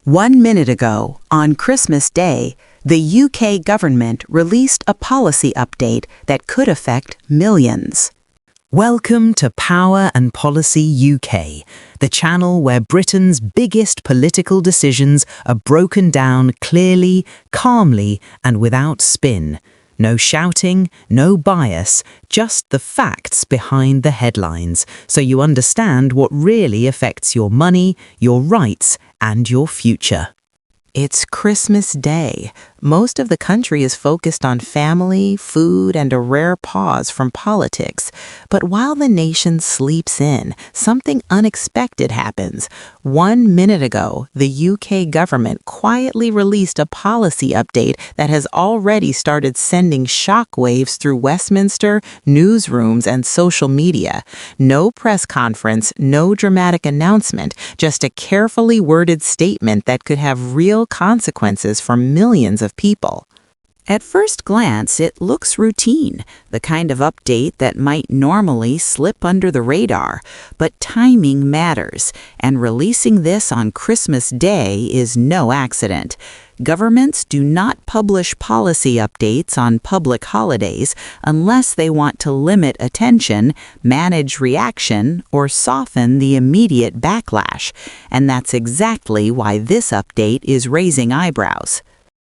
1 minute ago, on Christmas Day, the UK government released a policy update that could affect millions. Welcome to Power and Policy UK, the channel where Britain's biggest political decisions are broken down clearly, calmly, and without spin. No shouting, no bias, just the facts behind the headlines, so you understand what really affects your money, your rights, and your future. It's Christmas Day. Most of the country is focused on family, food, and a rare pause from politics. But while the nation sleeps in, something unexpected happens. 1 minute ago, the UK government quietly released a policy update that has already started sending shockwaves through Westminster, newsrooms, and social media. No press conference, no dramatic announcement, just a carefully worded statement that could have real consequences for millions of people. At first glance, it looks routine, the kind of update that might normally slip under the radar. But timing matters, and releasing this on Christmas Day is no accident. Governments do not publish policy updates on public holidays unless they want to limit attention, manage reaction, or soften the immediate backlash. And that's exactly why this update is raising eyebrows.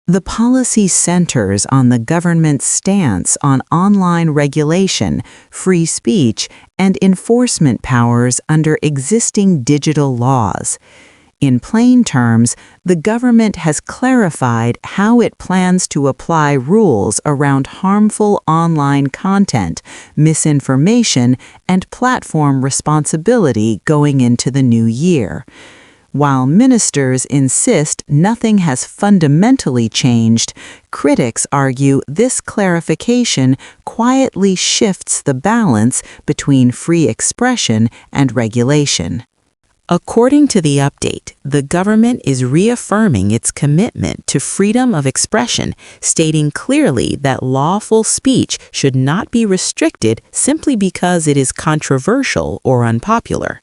The policy centers on the government's stance on online regulation, free speech, and enforcement powers under existing digital laws. In plain terms, the government has clarified how it plans to apply rules around harmful online content, misinformation, and platform responsibility going into the new year. While ministers insist nothing has fundamentally changed, critics argue this clarification quietly shifts the balance between free expression and regulation. According to the update, the government is reaffirming its commitment to freedom of expression, stating clearly that lawful speech should not be restricted simply because it is controversial or unpopular.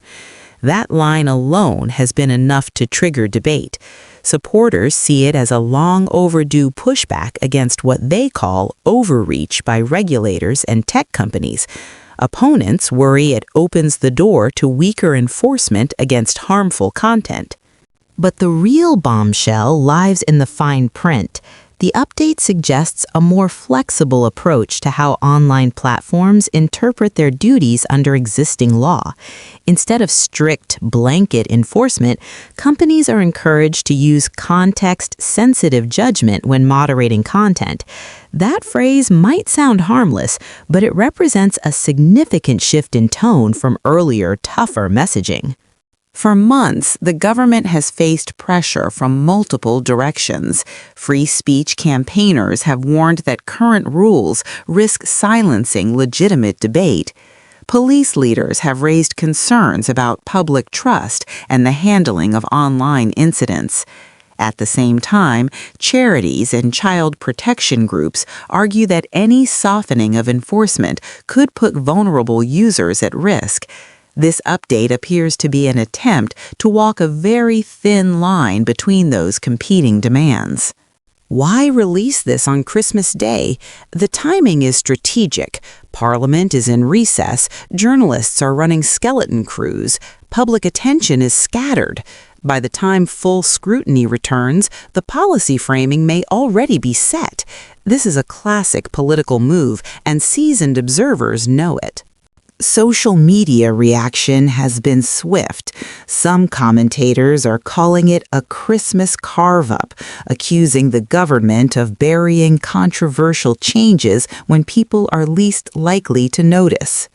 That line alone has been enough to trigger debate. Supporters see it as a long overdue pushback against what they call overreach by regulators and tech companies. Opponents worry it opens the door to weaker enforcement against harmful content. But the real bombshell lies in the fine print. The update suggests a more flexible approach to how online platforms interpret their duties under existing law. Instead of strict, blanket enforcement, companies are encouraged to use context-sensitive judgment when moderating content. That phrase might sound harmless, but it represents a significant shift in tone from earlier, tougher messaging. For months, the government has faced pressure from multiple directions. Free speech campaigners have warned that current rules risk silencing legitimate debate. Police leaders have raised concerns about public trust and the handling of online incidents. At the same time, charities and child protection groups argue that any softening of enforcement could put vulnerable users at risk. This update appears to be an attempt to walk a very thin line between those competing demands. Why release this on Christmas Day? The timing is strategic. Parliament is in recess, journalists are running skeleton crews, public attention is scattered. By the time full scrutiny returns, the policy framing may already be set. This is a classic political move, and seasoned observers know it. Social media reaction has been swift. Some commentators are calling it a Christmas carve-up, accusing the government of burying controversial changes when people are least likely to notice.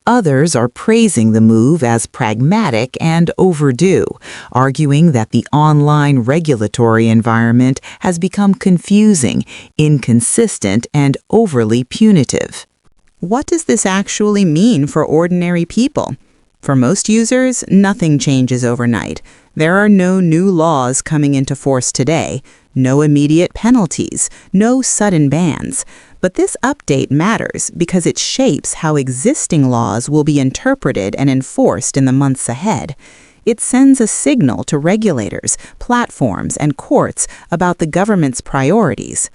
Others are praising the move as pragmatic and overdue, arguing that the online regulatory environment has become confusing, inconsistent, and overly punitive. What does this actually mean for ordinary people? For most users, nothing changes overnight. There are no new laws coming into force today, no immediate penalties, no sudden bans. But this update matters because it shapes how existing laws will be interpreted and enforced in the months ahead. It sends a signal to regulators, platforms, and courts about the government's priorities.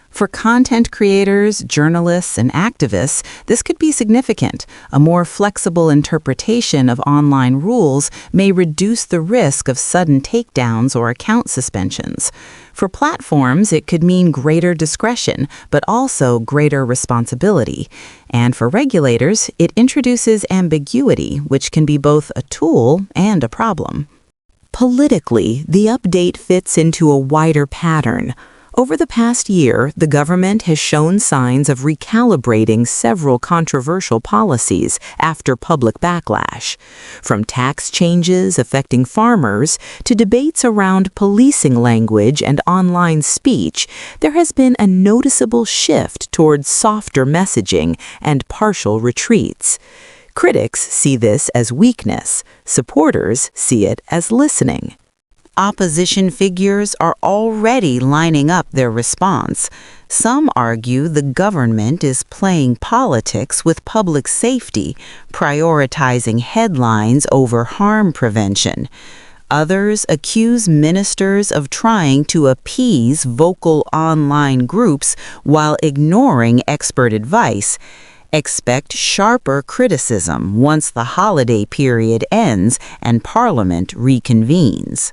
For content creators, journalists, and activists, this could be significant. A more flexible interpretation of online rules may reduce the risk of sudden takedowns or account suspensions. For platforms, it could mean greater discretion, but also greater responsibility. And for regulators, it introduces ambiguity, which can be both a tool and a problem. Politically, the update fits into a wider pattern. Over the past year, the government has shown signs of recalibrating several controversial policies after public backlash. From tax changes affecting farmers to debates around policing language and online speech, there has been a noticeable shift towards softer messaging and partial retreats. Critics see this as weakness. Supporters see it as listening. Opposition figures are already lining up their response. Some argue the government is playing politics with public safety, prioritizing headlines over harm prevention. Others accuse ministers of trying to appease vocal online groups while ignoring expert advice. Expect sharper criticism once the holiday period ends and Parliament reconvenes.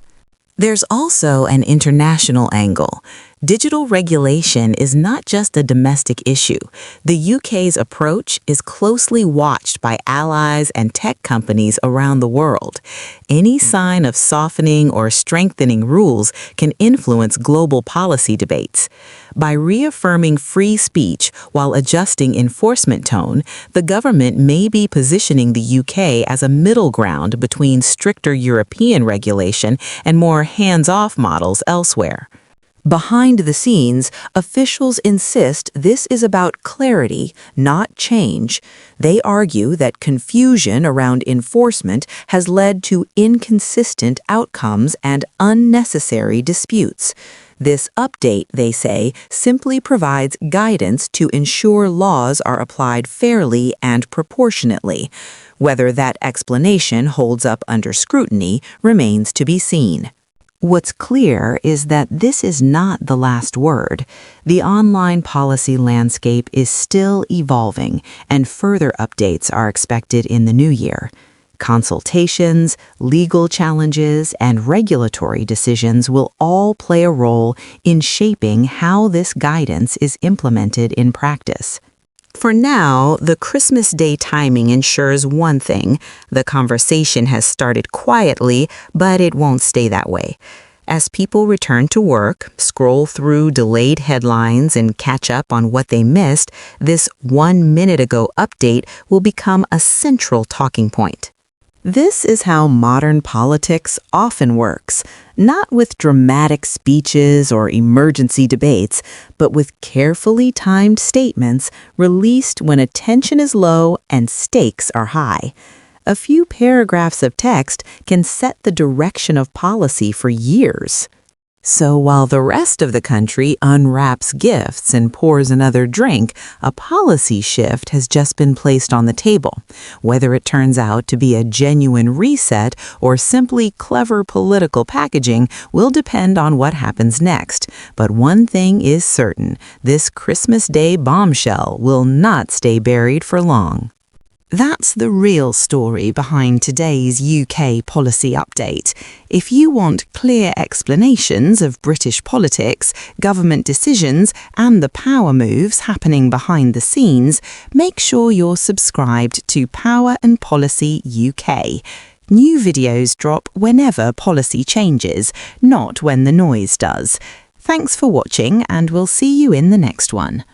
There's also an international angle. Digital regulation is not just a domestic issue. The UK's approach is closely watched by allies and tech companies around the world. Any sign of softening or strengthening rules can influence global policy debates. By reaffirming free speech while adjusting enforcement tone, the government may be positioning the UK as a middle ground between stricter European regulation and more hands-off models elsewhere. Behind the scenes, officials insist this is about clarity, not change. They argue that confusion around enforcement has led to inconsistent outcomes and unnecessary disputes. This update, they say, simply provides guidance to ensure laws are applied fairly and proportionately. Whether that explanation holds up under scrutiny remains to be seen. What's clear is that this is not the last word. The online policy landscape is still evolving, and further updates are expected in the new year. Consultations, legal challenges, and regulatory decisions will all play a role in shaping how this guidance is implemented in practice. For now, the Christmas Day timing ensures one thing: the conversation has started quietly, but it won't stay that way. As people return to work, scroll through delayed headlines, and catch up on what they missed, this 1 minute ago update will become a central talking point. This is how modern politics often works, not with dramatic speeches or emergency debates, but with carefully timed statements released when attention is low and stakes are high. A few paragraphs of text can set the direction of policy for years. So while the rest of the country unwraps gifts and pours another drink, a policy shift has just been placed on the table. Whether it turns out to be a genuine reset or simply clever political packaging will depend on what happens next. But one thing is certain: this Christmas Day bombshell will not stay buried for long. That's the real story behind today's UK policy update. If you want clear explanations of British politics, government decisions, and the power moves happening behind the scenes, make sure you're subscribed to Power and Policy UK. New videos drop whenever policy changes, not when the noise does. Thanks for watching, and we'll see you in the next one.